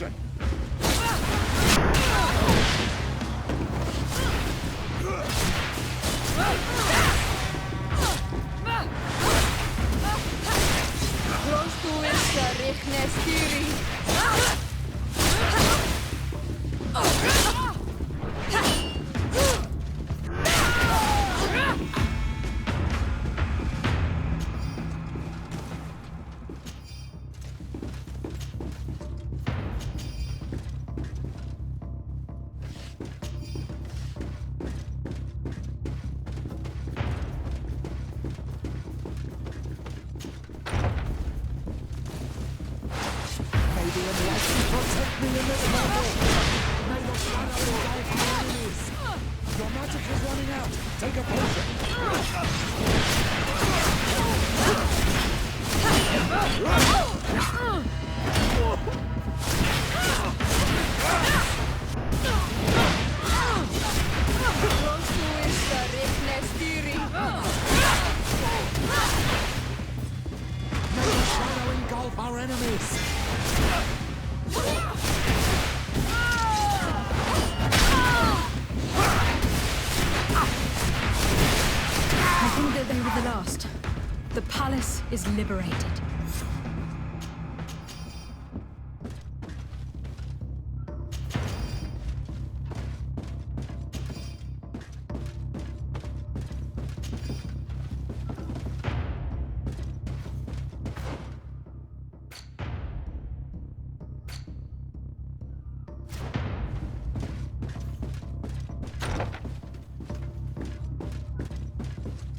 potion! Your magic is running out. Take a potion. May the shadow engulf our enemies. I think that they were the last. The palace is liberated.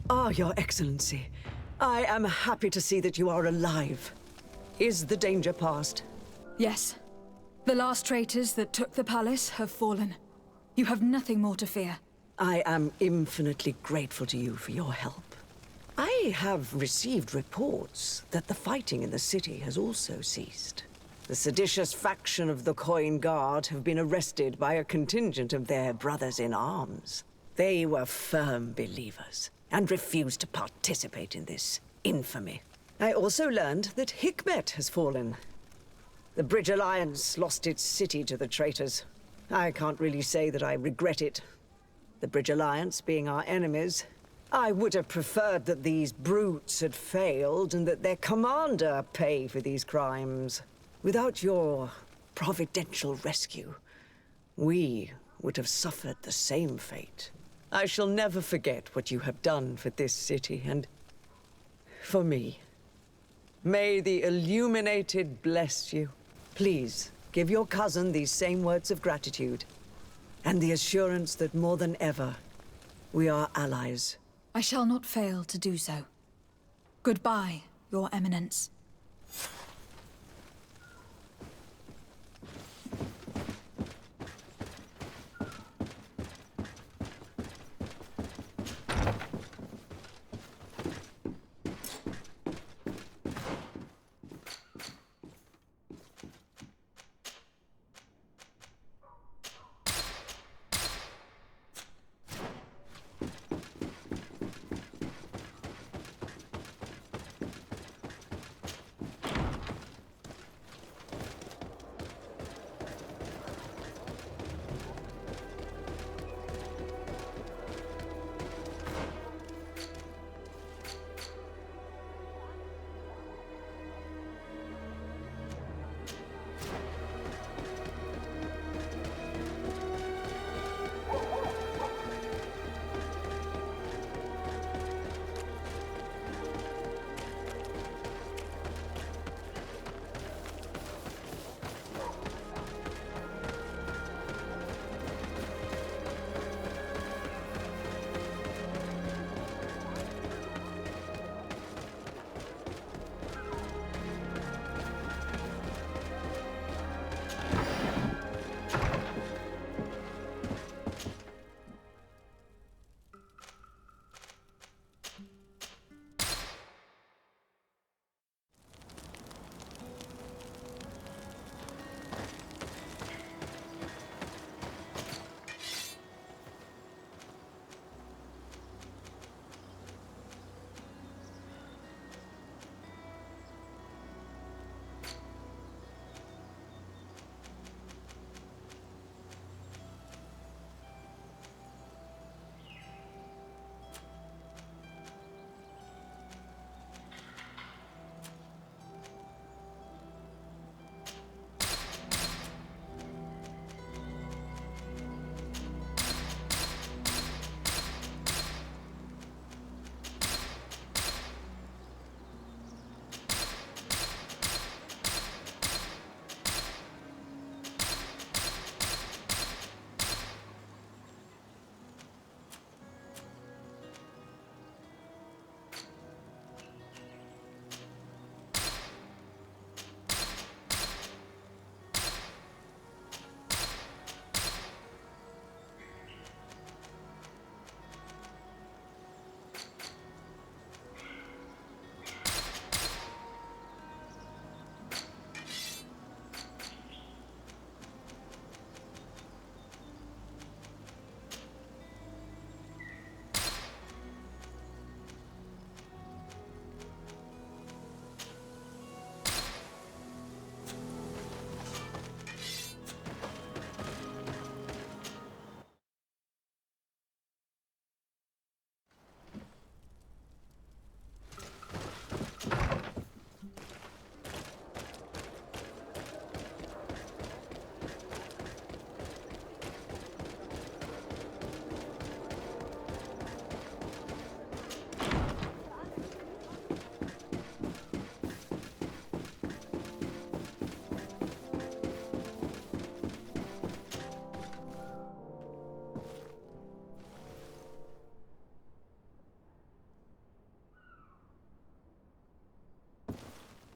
Ah, Your Excellency. I am happy to see that you are alive. Is the danger past? Yes. The last traitors that took the palace have fallen. You have nothing more to fear. I am infinitely grateful to you for your help. I have received reports that the fighting in the city has also ceased. The seditious faction of the Coin Guard have been arrested by a contingent of their brothers in arms. They were firm believers and refused to participate in this infamy. I also learned that Hikmet has fallen. The Bridge Alliance lost its city to the traitors. I can't really say that I regret it. The Bridge Alliance being our enemies, I would have preferred that these brutes had failed and that their commander pay for these crimes. Without your providential rescue, we would have suffered the same fate. I shall never forget what you have done for this city and for me. May the Illuminated bless you. Please, give your cousin these same words of gratitude and the assurance that more than ever, we are allies. I shall not fail to do so. Goodbye, Your Eminence.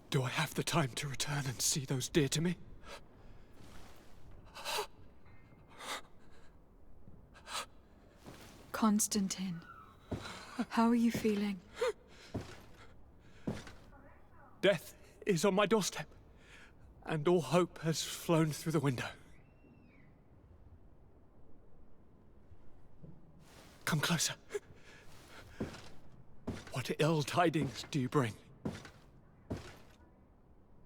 Do I have the time to return and see those dear to me? Constantine, how are you feeling? Death is on my doorstep, and all hope has flown through the window. Come closer. What ill tidings do you bring?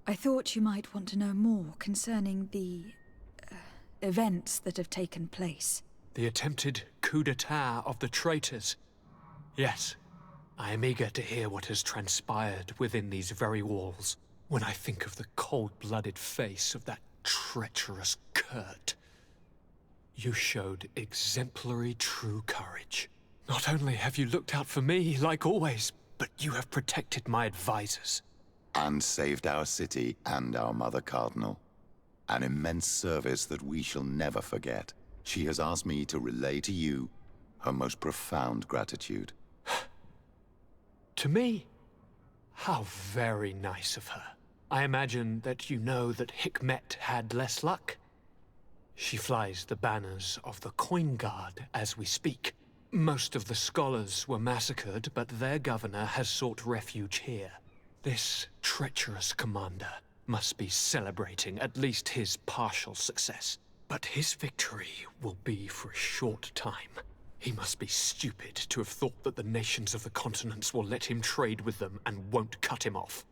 I thought you might want to know more concerning the events that have taken place. The attempted coup d'etat of the traitors. Yes, I am eager to hear what has transpired within these very walls. When I think of the cold-blooded face of that treacherous Kurt. You showed exemplary true courage. Not only have you looked out for me, like always, but you have protected my advisors. And saved our city and our Mother Cardinal. An immense service that we shall never forget. She has asked me to relay to you her most profound gratitude. To me? How very nice of her. I imagine that you know that Hikmet had less luck. She flies the banners of the Coin Guard as we speak. Most of the scholars were massacred, but their governor has sought refuge here. This treacherous commander must be celebrating at least his partial success. But his victory will be for a short time. He must be stupid to have thought that the nations of the continents will let him trade with them and won't cut him off.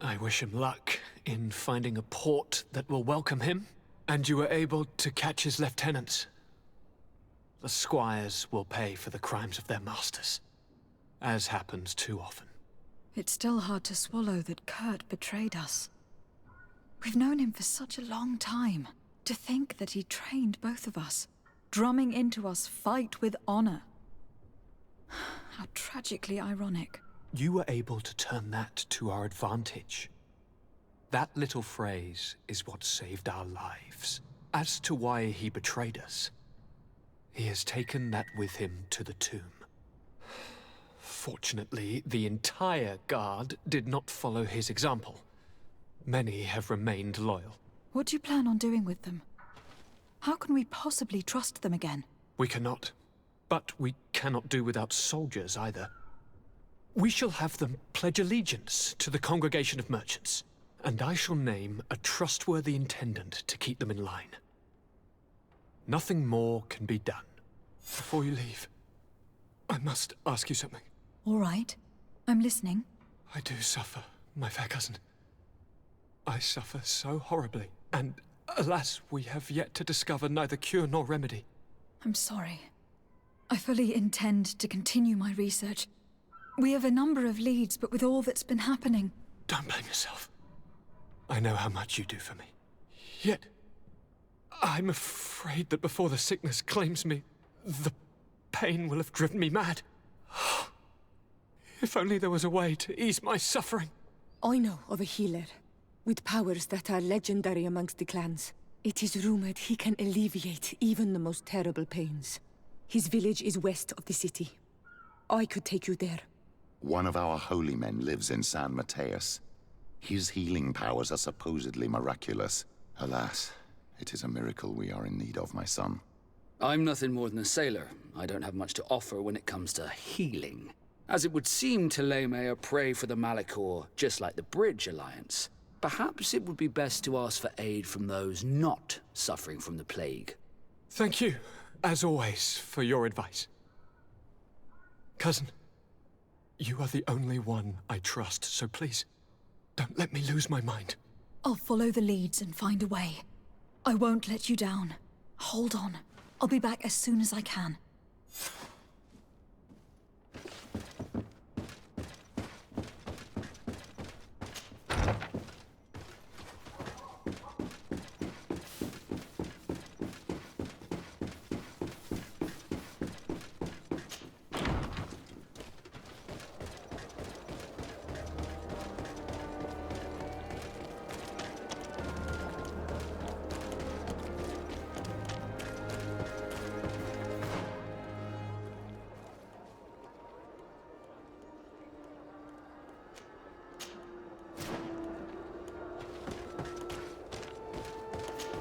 I wish him luck in finding a port that will welcome him, and you were able to catch his lieutenants. The squires will pay for the crimes of their masters, as happens too often. It's still hard to swallow that Kurt betrayed us. We've known him for such a long time. To think that he trained both of us, drumming into us fight with honor. How tragically ironic. You were able to turn that to our advantage. That little phrase is what saved our lives. As to why he betrayed us, he has taken that with him to the tomb. Fortunately, the entire guard did not follow his example. Many have remained loyal. What do you plan on doing with them? How can we possibly trust them again? We cannot. But we cannot do without soldiers either. We shall have them pledge allegiance to the Congregation of Merchants, and I shall name a trustworthy intendant to keep them in line. Nothing more can be done. Before you leave, I must ask you something. All right. I'm listening. I do suffer, my fair cousin. I suffer so horribly, and alas, we have yet to discover neither cure nor remedy. I'm sorry. I fully intend to continue my research. We have a number of leads, but with all that's been happening... Don't blame yourself. I know how much you do for me. Yet, I'm afraid that before the sickness claims me, the pain will have driven me mad. If only there was a way to ease my suffering. I know of a healer, with powers that are legendary amongst the clans. It is rumored he can alleviate even the most terrible pains. His village is west of the city. I could take you there. One of our holy men lives in San Mateus. His healing powers are supposedly miraculous. Alas, it is a miracle we are in need of, my son. I'm nothing more than a sailor. I don't have much to offer when it comes to healing. As it would seem Teleme are prey for the Malachor, just like the Bridge Alliance. Perhaps it would be best to ask for aid from those not suffering from the plague. Thank you, as always, for your advice. Cousin, you are the only one I trust, so please, don't let me lose my mind. I'll follow the leads and find a way. I won't let you down. Hold on. I'll be back as soon as I can.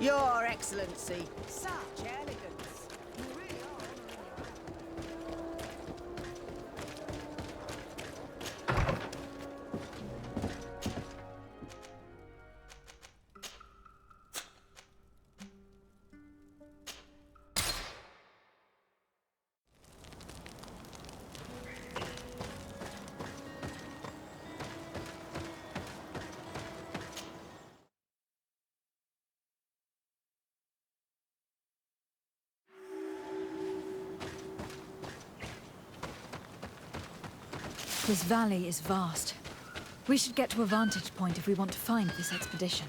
Your Excellency, such elegance. You really are honoring your... This valley is vast. We should get to a vantage point if we want to find this expedition.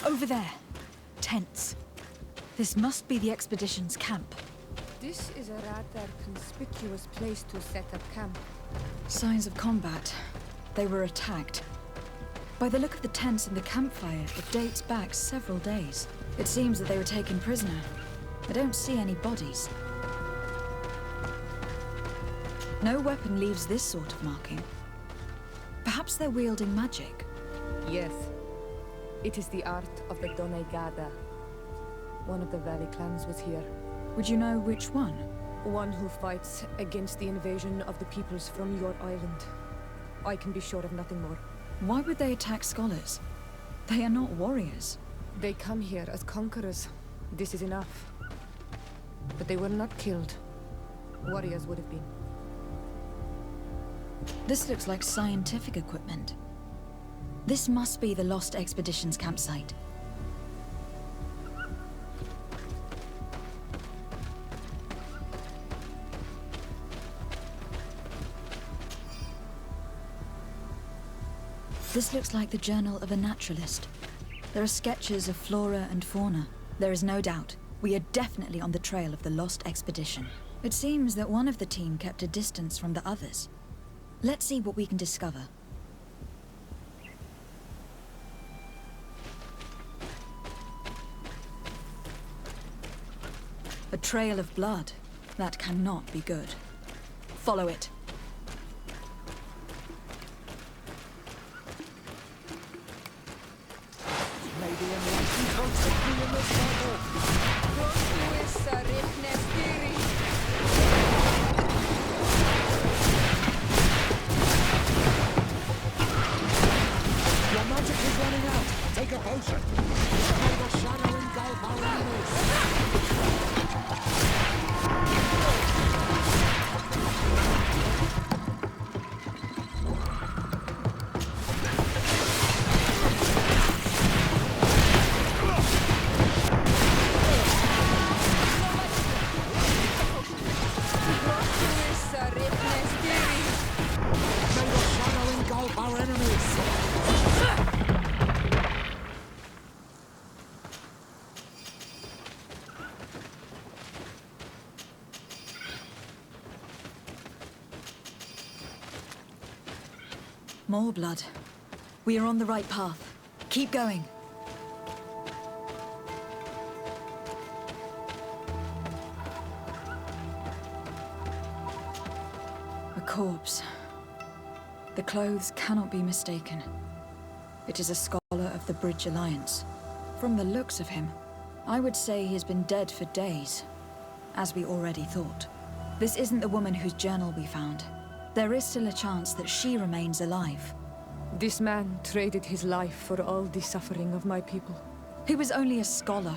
Over there. Tents. This must be the expedition's camp. This is a rather conspicuous place to set up camp. Signs of combat. They were attacked. By the look of the tents and the campfire, it dates back several days. It seems that they were taken prisoner. I don't see any bodies. No weapon leaves this sort of marking. Perhaps they're wielding magic. Yes. It is the art of the Donegada. One of the Valley clans was here. Would you know which one? One who fights against the invasion of the peoples from your island. I can be sure of nothing more. Why would they attack scholars? They are not warriors. They come here as conquerors. This is enough. But they were not killed. Warriors would have been. This looks like scientific equipment. This must be the Lost Expedition's campsite. This looks like the journal of a naturalist. There are sketches of flora and fauna. There is no doubt. We are definitely on the trail of the Lost Expedition. It seems that one of the team kept a distance from the others. Let's see what we can discover. A trail of blood. That cannot be good. Follow it. Maybe unless you don't take me in this battle. Your magic is running out. Take a potion. May the shadow engulf our enemies. May the shadow engulf our enemies. More blood. We are on the right path. Keep going. A corpse. The clothes cannot be mistaken. It is a scholar of the Bridge Alliance. From the looks of him, I would say he has been dead for days, as we already thought. This isn't the woman whose journal we found. There is still a chance that she remains alive. This man traded his life for all the suffering of my people. He was only a scholar,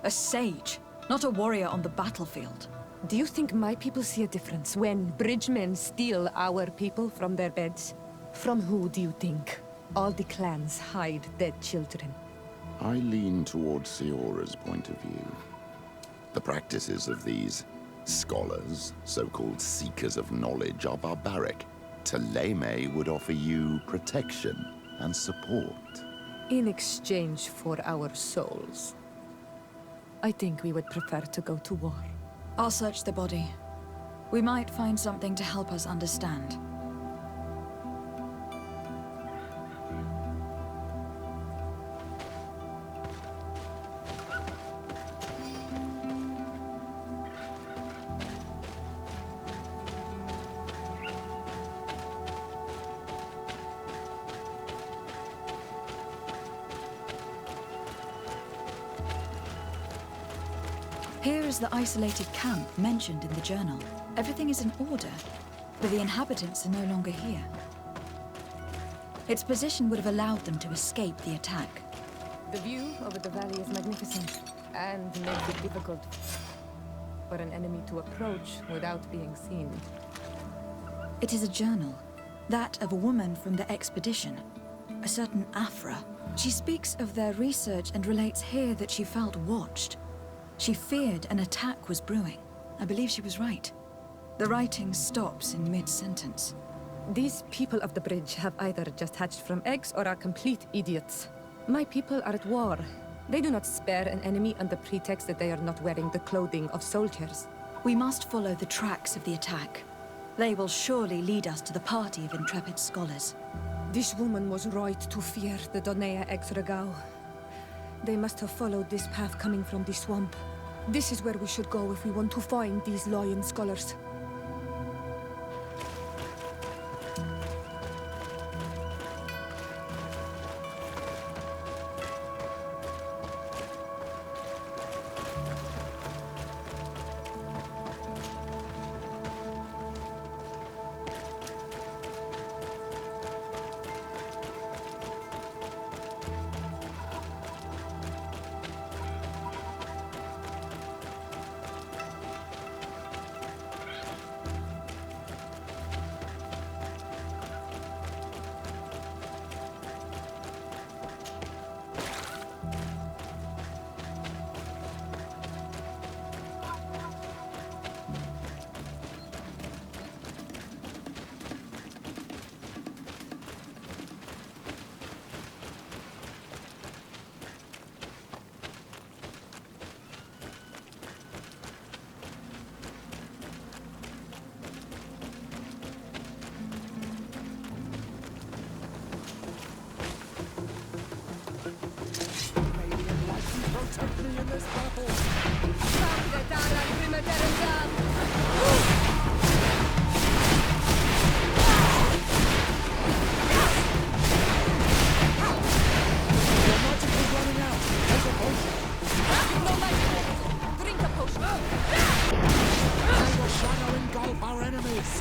a sage, not a warrior on the battlefield. Do you think my people see a difference when bridgemen steal our people from their beds? From who do you think all the clans hide dead children? I lean towards Siora's point of view. The practices of these scholars, so-called seekers of knowledge, are barbaric. Taleme would offer you protection and support. In exchange for our souls. I think we would prefer to go to war. I'll search the body. We might find something to help us understand. Here is the isolated camp mentioned in the journal. Everything is in order, but the inhabitants are no longer here. Its position would have allowed them to escape the attack. The view over the valley is magnificent, and makes it difficult for an enemy to approach without being seen. It is a journal, that of a woman from the expedition, a certain Afra. She speaks of their research and relates here that she felt watched. She feared an attack was brewing. I believe she was right. The writing stops in mid-sentence. These people of the bridge have either just hatched from eggs or are complete idiots. My people are at war. They do not spare an enemy under pretext that they are not wearing the clothing of soldiers. We must follow the tracks of the attack. They will surely lead us to the party of intrepid scholars. This woman was right to fear the Donea Exregao. They must have followed this path coming from the swamp. This is where we should go if we want to find these lion scholars. Protect me in this battle! Your magic is running out! Take a potion! No magic! Drink a potion! May the shadow engulf our enemies!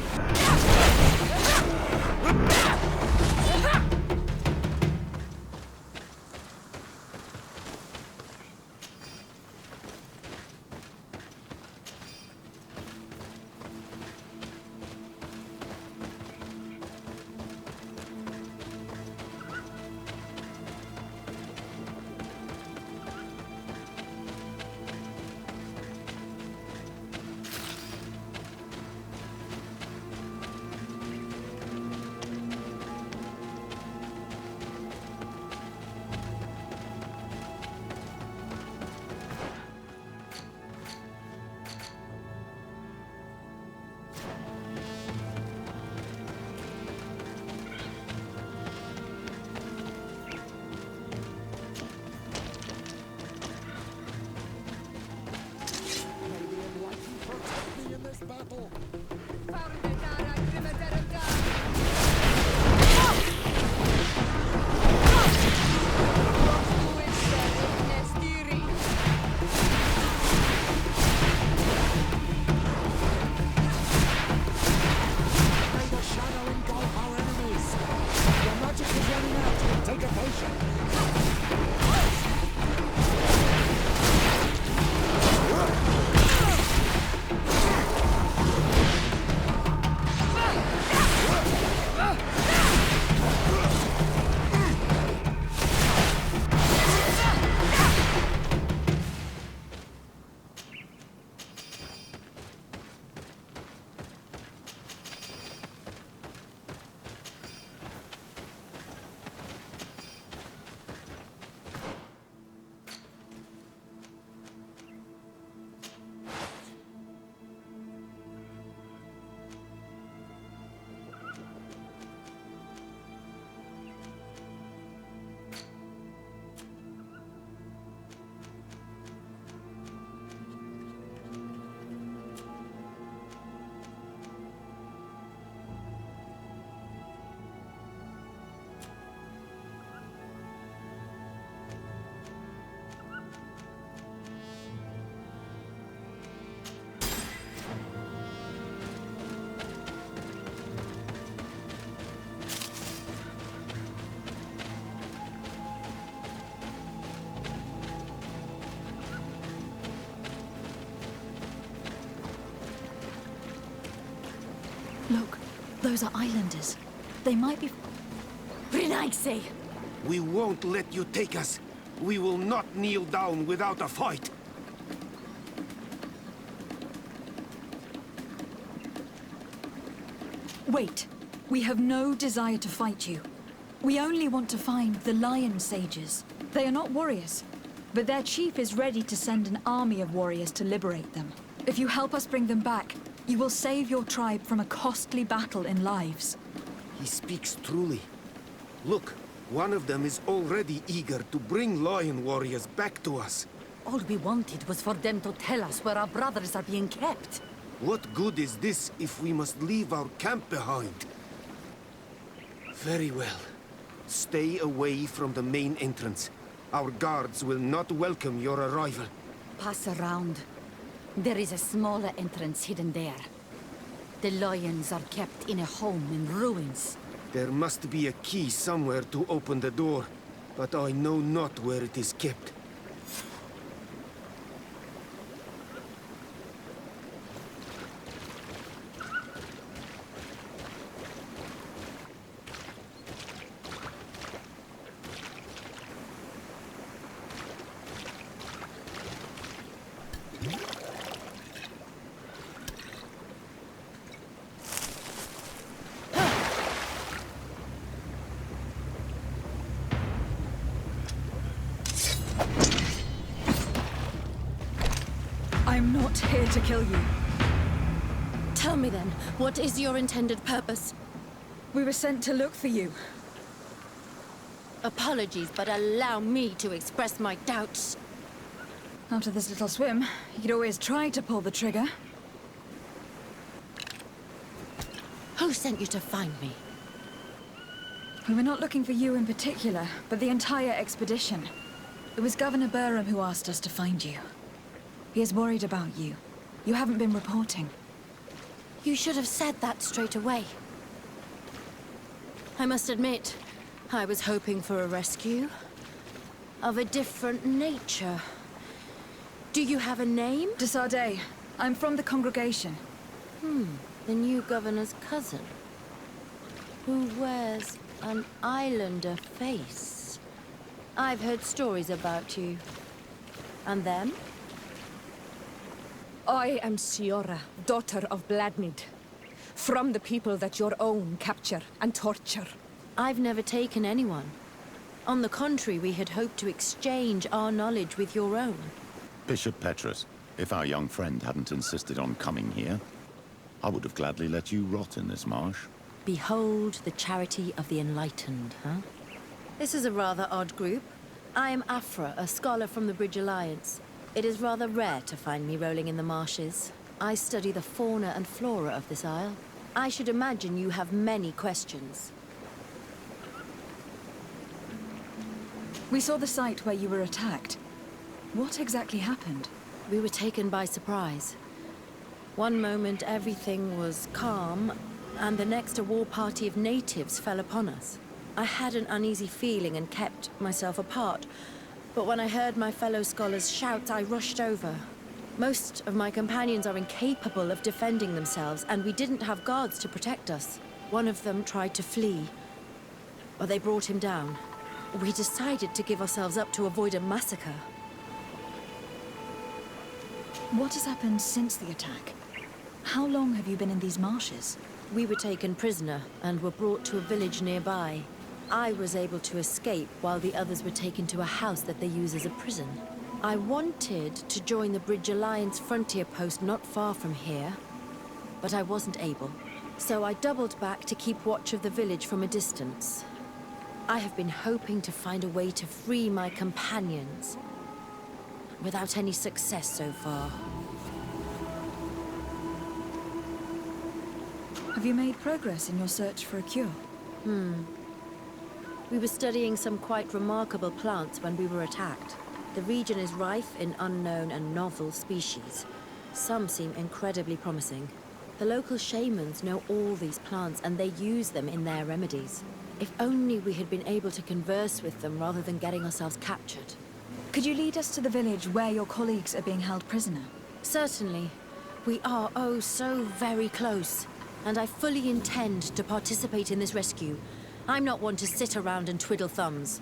Look, those are islanders. They might be... Brinaise! We won't let you take us. We will not kneel down without a fight. Wait. We have no desire to fight you. We only want to find the Lion Sages. They are not warriors, but their chief is ready to send an army of warriors to liberate them. If you help us bring them back, you will save your tribe from a costly battle in lives. He speaks truly. Look, one of them is already eager to bring lion warriors back to us. All we wanted was for them to tell us where our brothers are being kept. What good is this if we must leave our camp behind? Very well. Stay away from the main entrance. Our guards will not welcome your arrival. Pass around. There is a smaller entrance hidden there. The lions are kept in a home in ruins. There must be a key somewhere to open the door, but I know not where it is kept. I'm not here to kill you. Tell me then, what is your intended purpose? We were sent to look for you. Apologies, but allow me to express my doubts. After this little swim, you could always try to pull the trigger. Who sent you to find me? We were not looking for you in particular, but the entire expedition. It was Governor Burham who asked us to find you. He is worried about you. You haven't been reporting. You should have said that straight away. I must admit, I was hoping for a rescue. Of a different nature. Do you have a name? De Sardet. I'm from the congregation. The new governor's cousin. Who wears an islander face. I've heard stories about you. And them? I am Siora, daughter of Bladnid. From the people that your own capture and torture. I've never taken anyone. On the contrary, we had hoped to exchange our knowledge with your own. Bishop Petrus, if our young friend hadn't insisted on coming here, I would have gladly let you rot in this marsh. Behold the charity of the enlightened, huh? This is a rather odd group. I am Afra, a scholar from the Bridge Alliance. It is rather rare to find me rolling in the marshes. I study the fauna and flora of this isle. I should imagine you have many questions. We saw the site where you were attacked. What exactly happened? We were taken by surprise. One moment everything was calm, and the next a war party of natives fell upon us. I had an uneasy feeling and kept myself apart. But when I heard my fellow scholars shout, I rushed over. Most of my companions are incapable of defending themselves, and we didn't have guards to protect us. One of them tried to flee, but they brought him down. We decided to give ourselves up to avoid a massacre. What has happened since the attack? How long have you been in these marshes? We were taken prisoner and were brought to a village nearby. I was able to escape while the others were taken to a house that they use as a prison. I wanted to join the Bridge Alliance frontier post not far from here, but I wasn't able. So I doubled back to keep watch of the village from a distance. I have been hoping to find a way to free my companions, without any success so far. Have you made progress in your search for a cure? We were studying some quite remarkable plants when we were attacked. The region is rife in unknown and novel species. Some seem incredibly promising. The local shamans know all these plants and they use them in their remedies. If only we had been able to converse with them rather than getting ourselves captured. Could you lead us to the village where your colleagues are being held prisoner? Certainly. We are, oh, so very close. and I fully intend to participate in this rescue. I'm not one to sit around and twiddle thumbs.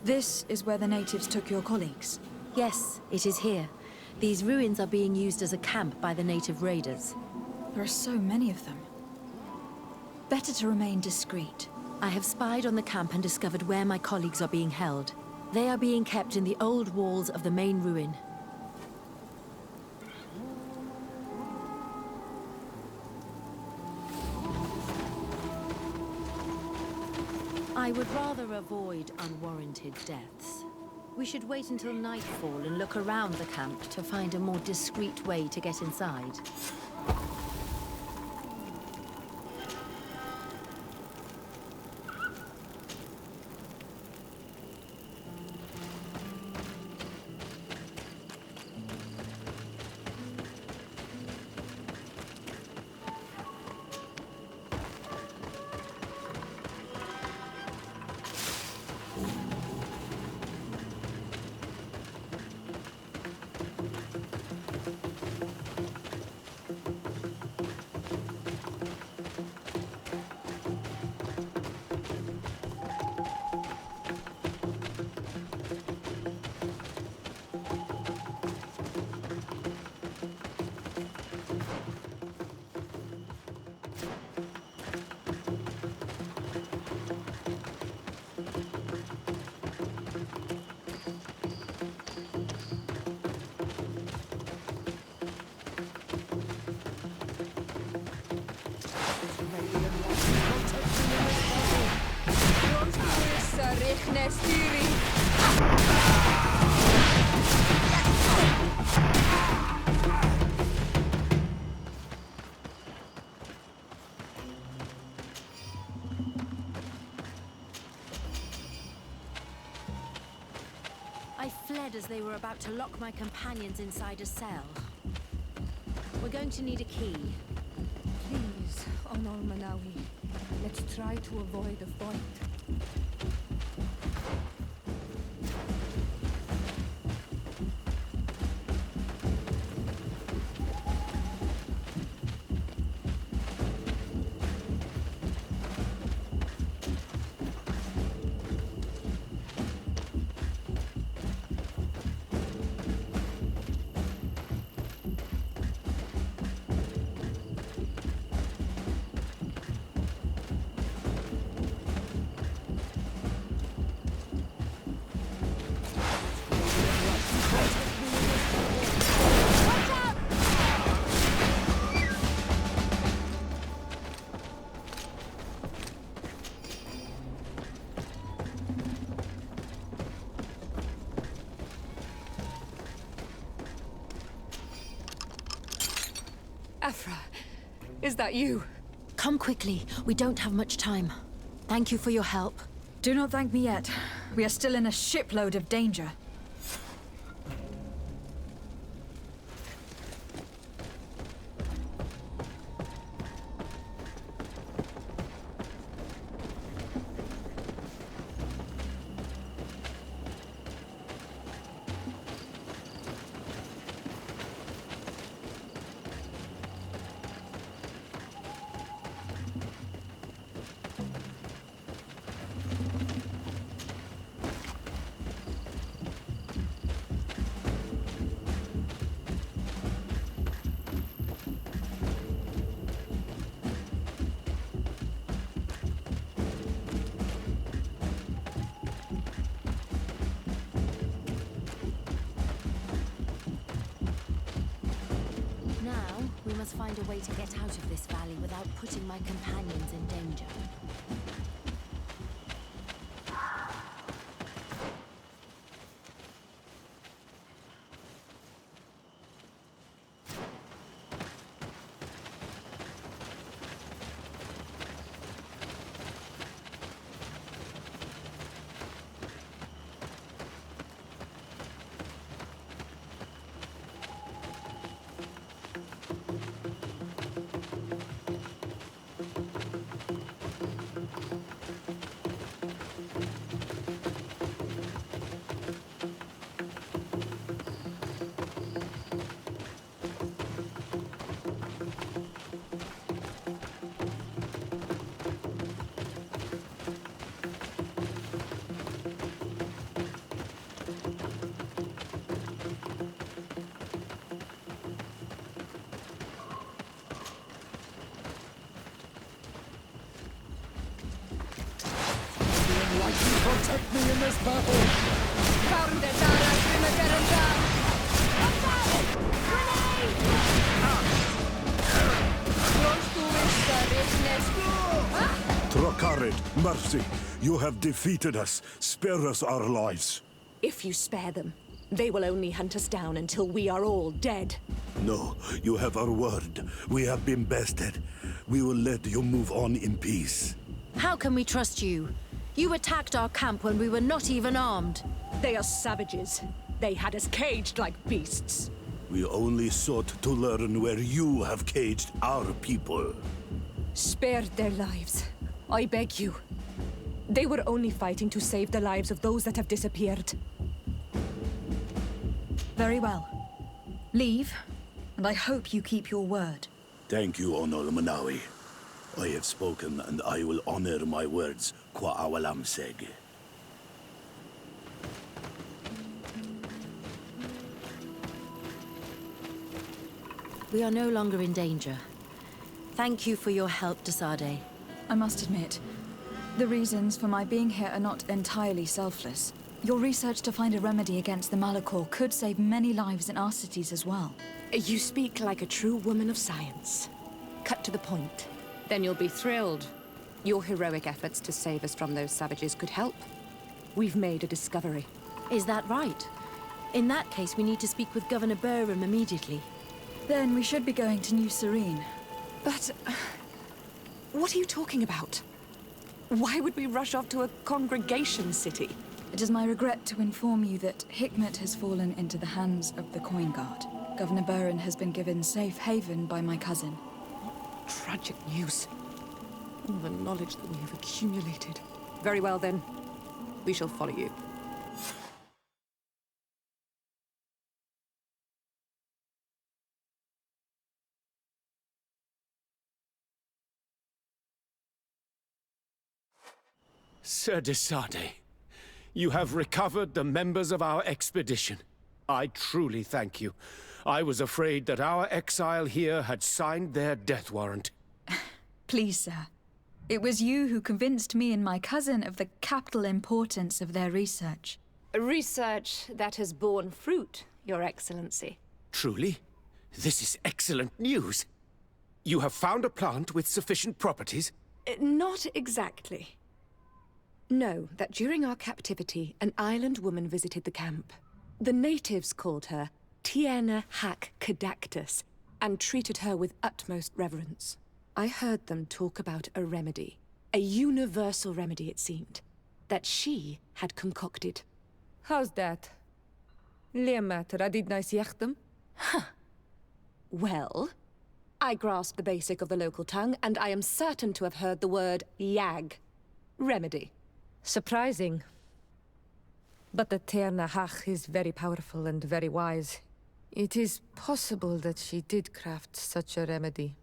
This is where the natives took your colleagues? Yes, it is here. These ruins are being used as a camp by the native raiders. There are so many of them. Better to remain discreet. I have spied on the camp and discovered where my colleagues are being held. They are being kept in the old walls of the main ruin. I would rather avoid unwarranted deaths. We should wait until nightfall and look around the camp to find a more discreet way to get inside. I fled as they were about to lock my companions inside a cell. We're going to need a key. Please, Honor Manawi, let's try to avoid a fight. Afra, is that you? Come quickly. We don't have much time. Thank you for your help. Do not thank me yet. We are still in a shipload of danger. Now, we must find a way to get out of this valley without putting my companions in danger. Protect me in this battle! Trakarid, mercy, you have defeated us. Spare us our lives. If you spare them, they will only hunt us down until we are all dead. No, you have our word. We have been bested. We will let you move on in peace. How can we trust you? You attacked our camp when we were not even armed. They are savages. They had us caged like beasts. We only sought to learn where you have caged our people. Spare their lives. I beg you. They were only fighting to save the lives of those that have disappeared. Very well. Leave, and I hope you keep your word. Thank you, Onol Manawi. I have spoken, and I will honor my words, Kwa awalam seg. We are no longer in danger. Thank you for your help, Desade. I must admit, the reasons for my being here are not entirely selfless. Your research to find a remedy against the Malachor could save many lives in our cities as well. You speak like a true woman of science. Cut to the point. Then you'll be thrilled. Your heroic efforts to save us from those savages could help. We've made a discovery. Is that right? In that case, we need to speak with Governor Burham immediately. Then we should be going to New Serene. But... what are you talking about? Why would we rush off to a congregation city? It is my regret to inform you that Hikmet has fallen into the hands of the Coin Guard. Governor Burham has been given safe haven by my cousin. Tragic news. All the knowledge that we have accumulated. Very well, then. We shall follow you. Sir Desade, you have recovered the members of our expedition. I truly thank you. I was afraid that our exile here had signed their death warrant. Please, sir. It was you who convinced me and my cousin of the capital importance of their research. Research that has borne fruit, Your Excellency. Truly? This is excellent news. You have found a plant with sufficient properties? Not exactly. Know that during our captivity, an island woman visited the camp. The natives called her Tiena Hack Cadactus, and treated her with utmost reverence. I heard them talk about a remedy. A universal remedy, it seemed, that she had concocted. How's that? Leamat radidnais yachtem? Well, I grasp the basic of the local tongue, and I am certain to have heard the word yag. Remedy. Surprising. But the Terna Hach is very powerful and very wise. It is possible that she did craft such a remedy.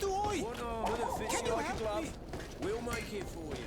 Oi! Can you help me? We'll make it for you.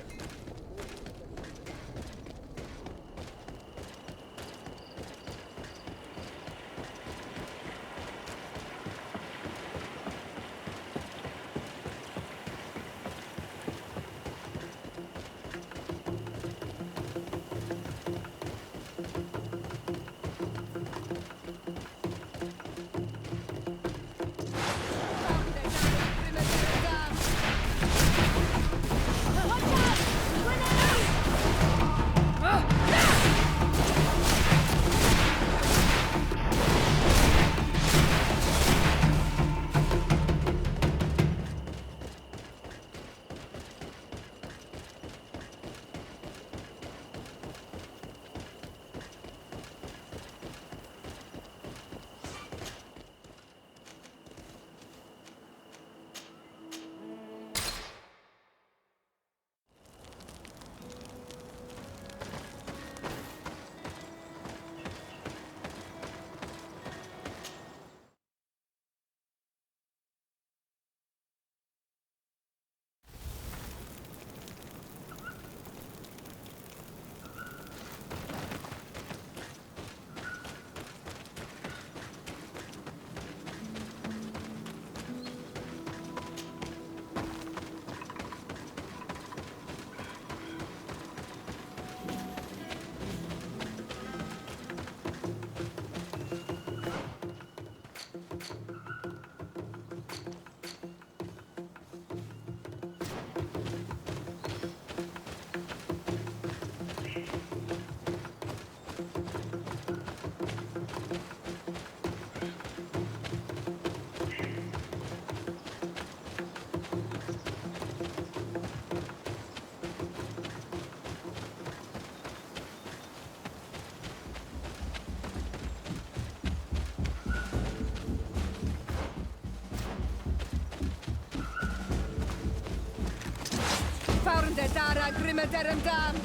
Faurnde dara grimme derem dam.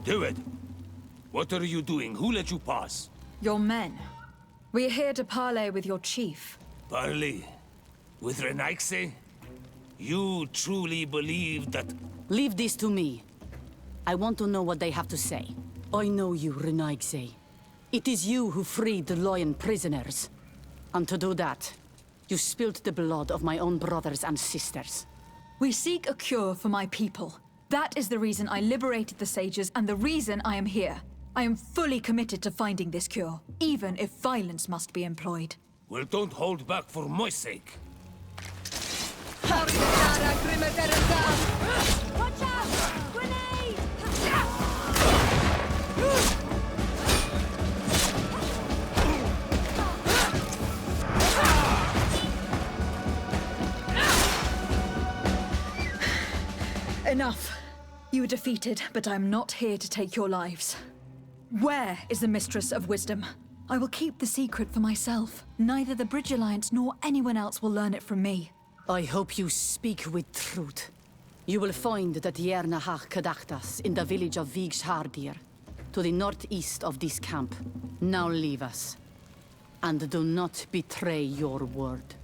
Do it! What are you doing? Who let you pass? Your men. We're here to parley with your chief. Parley? With Renaigse? You truly believe that... Leave this to me. I want to know what they have to say. I know you, Renaigse. It is you who freed the Loyan prisoners. And to do that, You spilled the blood of my own brothers and sisters. We seek a cure for my people. That is the reason I liberated the sages and the reason I am here. I am fully committed to finding this cure, even if violence must be employed. Well, don't hold back for my sake. Watch out! Grenade! Enough. You were defeated, but I'm not here to take your lives. Where is the Mistress of Wisdom? I will keep the secret for myself. Neither the Bridge Alliance nor anyone else will learn it from me. I hope you speak with truth. You will find the Tiernahach Kadachtas in the village of Vigshardir, to the northeast of this camp. Now leave us. And do not betray your word.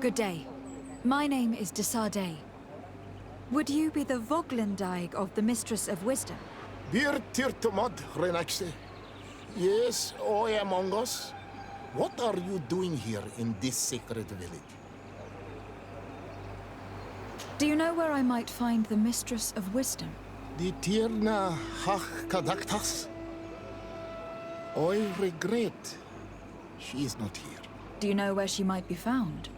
Good day. My name is Desade. Would you be the Voglendaig of the Mistress of Wisdom? Bir tirtumad, Renaxe. Yes, I am among us. What are you doing here in this sacred village? Do you know where I might find the Mistress of Wisdom? The Tirna Hach Kadaktas? I regret she is not here. Do you know where she might be found?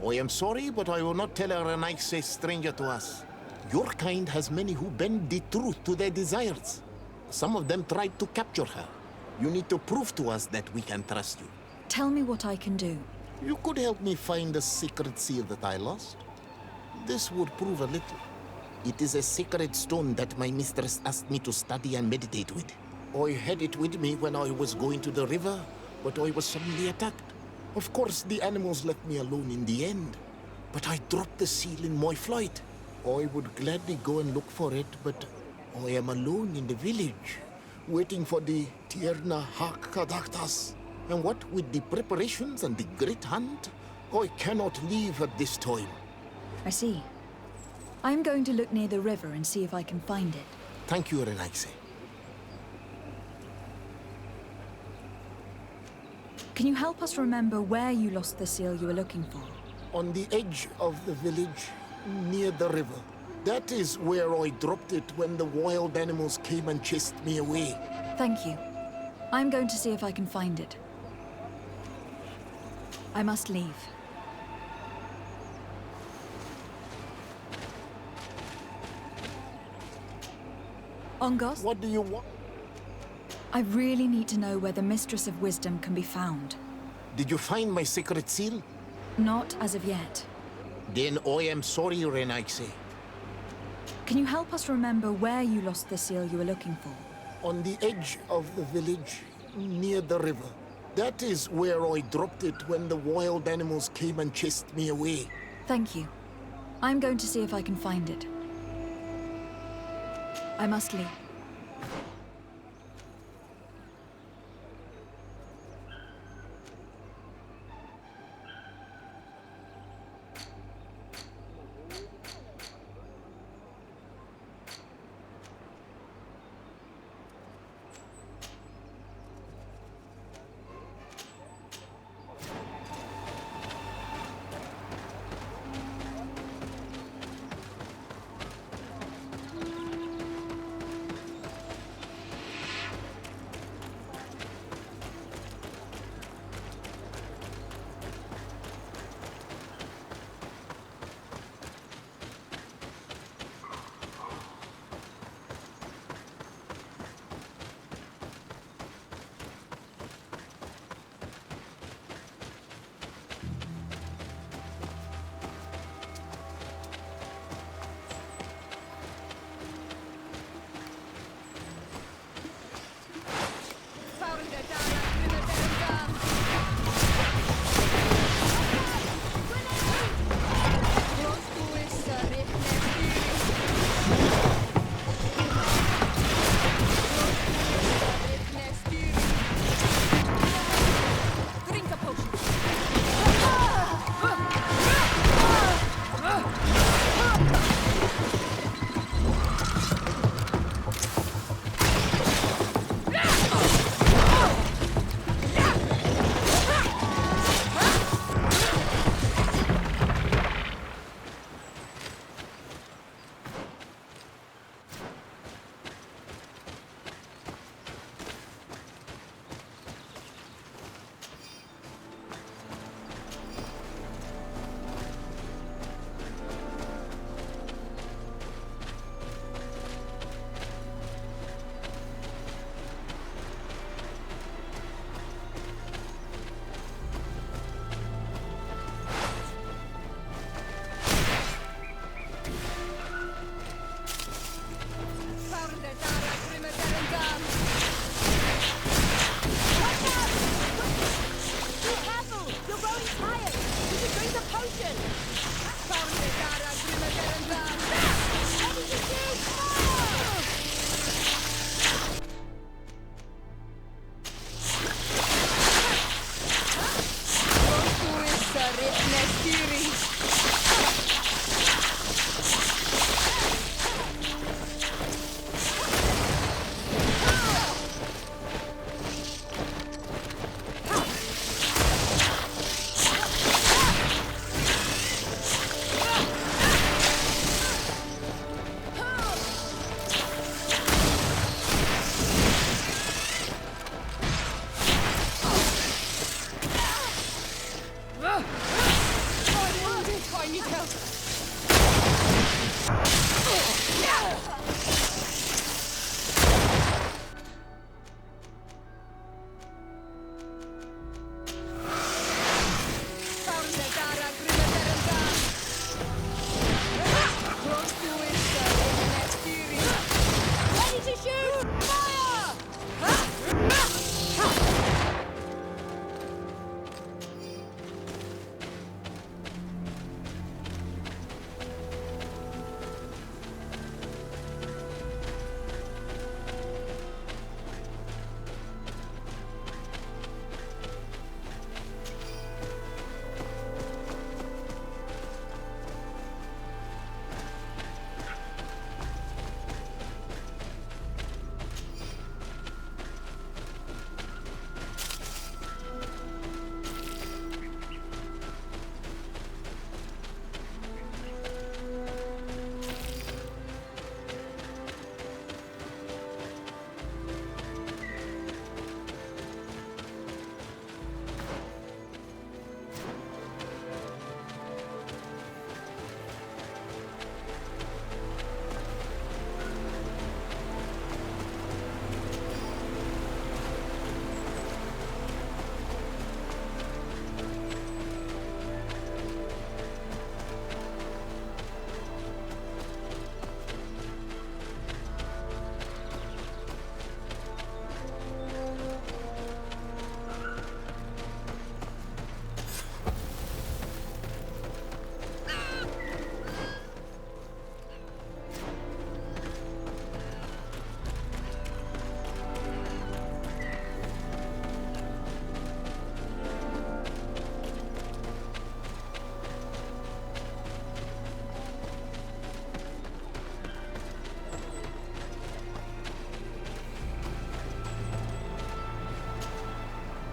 I am sorry, but I will not tell her an a stranger to us. Your kind has many who bend the truth to their desires. Some of them tried to capture her. You need to prove to us that we can trust you. Tell me what I can do. You could help me find the secret seal that I lost. This would prove a little. It is a sacred stone that my mistress asked me to study and meditate with. I had it with me when I was going to the river, but I was suddenly attacked. Of course, the animals left me alone in the end. But I dropped the seal in my flight. I would gladly go and look for it, but I am alone in the village, waiting for the Tierna Hakadaktas. And what with the preparations and the great hunt, I cannot leave at this time. I see. I'm going to look near the river and see if I can find it. Thank you, Renaise. Can you help us remember where you lost the seal you were looking for? On the edge of the village, near the river. That is where I dropped it when the wild animals came and chased me away. Thank you. I'm going to see if I can find it. I must leave. Ongos? What do you want? I really need to know where the Mistress of Wisdom can be found. Did you find my secret seal? Not as of yet. Then I am sorry, Renaise. Can you help us remember where you lost the seal you were looking for? On the edge of the village, near the river. That is where I dropped it when the wild animals came and chased me away. Thank you. I'm going to see if I can find it. I must leave.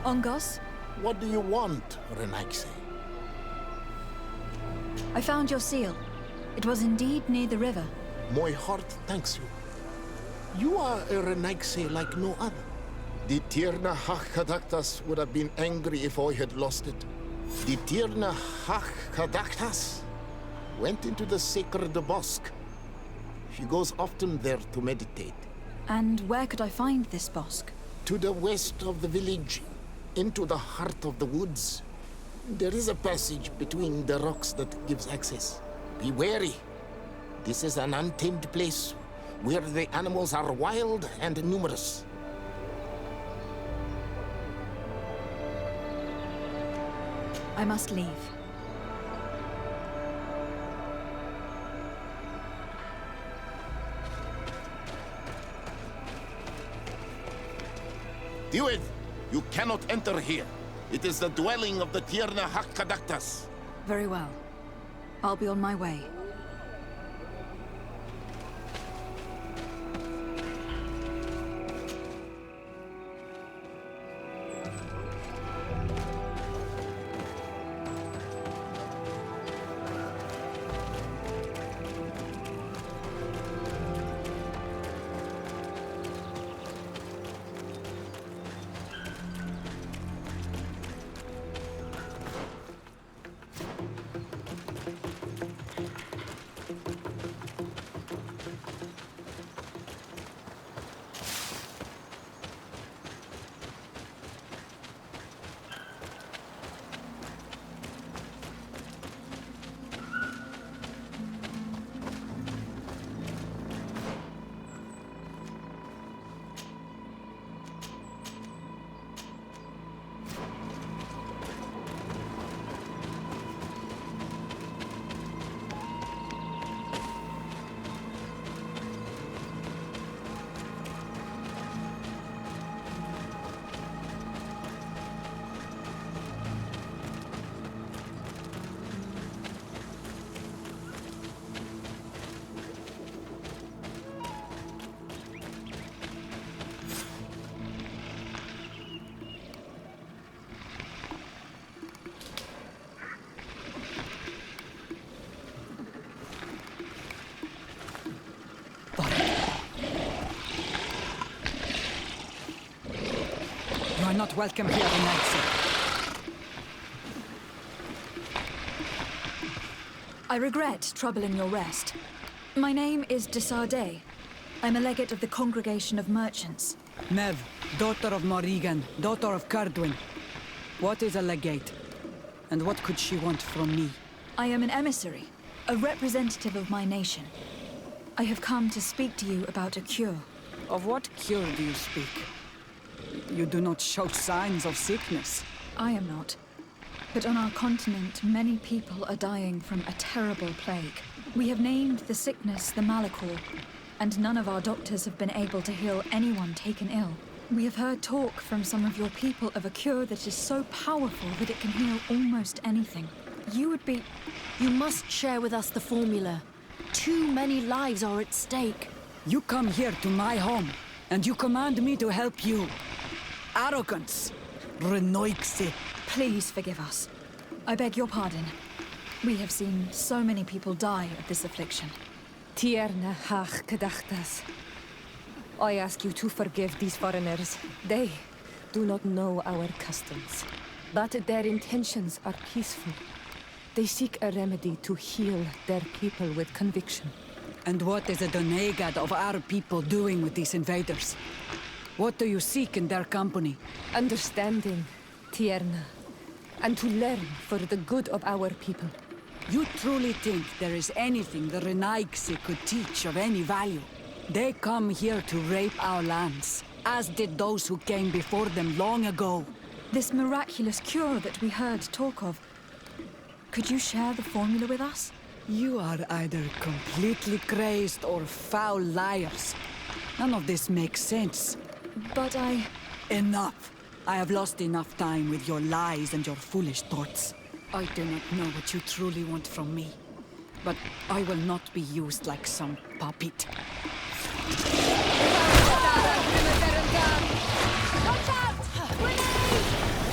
Ongos, What do you want, Renaigse? I found your seal. It was indeed near the river. My heart thanks you. You are a Renaigse like no other. The Tirna Hachkadaktas would have been angry if I had lost it. The Tirna Hachkadaktas went into the sacred bosque. She goes often there to meditate. And where could I find this bosque? To the west of the village, into the heart of the woods. There is a passage between the rocks that gives access. Be wary. This is an untamed place, where the animals are wild and numerous. I must leave. Dude, you cannot enter here. It is the dwelling of the Tirna Hakkadaktas. Very well. I'll be on my way. You are not welcome here tonight, I regret troubling your rest. My name is Desardet. I'm a legate of the Congregation of Merchants. Mev, daughter of Morrigan, daughter of Cardwin. What is a legate? And what could she want from me? I am an emissary, a representative of my nation. I have come to speak to you about a cure. Of what cure do you speak? You do not show signs of sickness. I am not. But on our continent, many people are dying from a terrible plague. We have named the sickness the Malachor, and none of our doctors have been able to heal anyone taken ill. We have heard talk from some of your people of a cure that is so powerful that it can heal almost anything. You must share with us the formula. Too many lives are at stake. You come here to my home, and you command me to help you. Arrogance. Renoixe. Please forgive us. I beg your pardon. We have seen so many people die of this affliction. Tierna hach kadachtas. I ask you to forgive these foreigners. They do not know our customs. But their intentions are peaceful. They seek a remedy to heal their people with conviction. And what is the Donegad of our people doing with these invaders? What do you seek in their company? Understanding, Tierna, and to learn for the good of our people. You truly think there is anything the Renaigse could teach of any value? They come here to rape our lands, as did those who came before them long ago. This miraculous cure that we heard talk of, could you share the formula with us? You are either completely crazed or foul liars. None of this makes sense. But Enough! I have lost enough time with your lies and your foolish thoughts. I do not know what you truly want from me, but I will not be used like some puppet. Watch out! Grenade!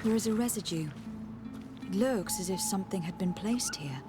There is a residue. It looks as if something had been placed here.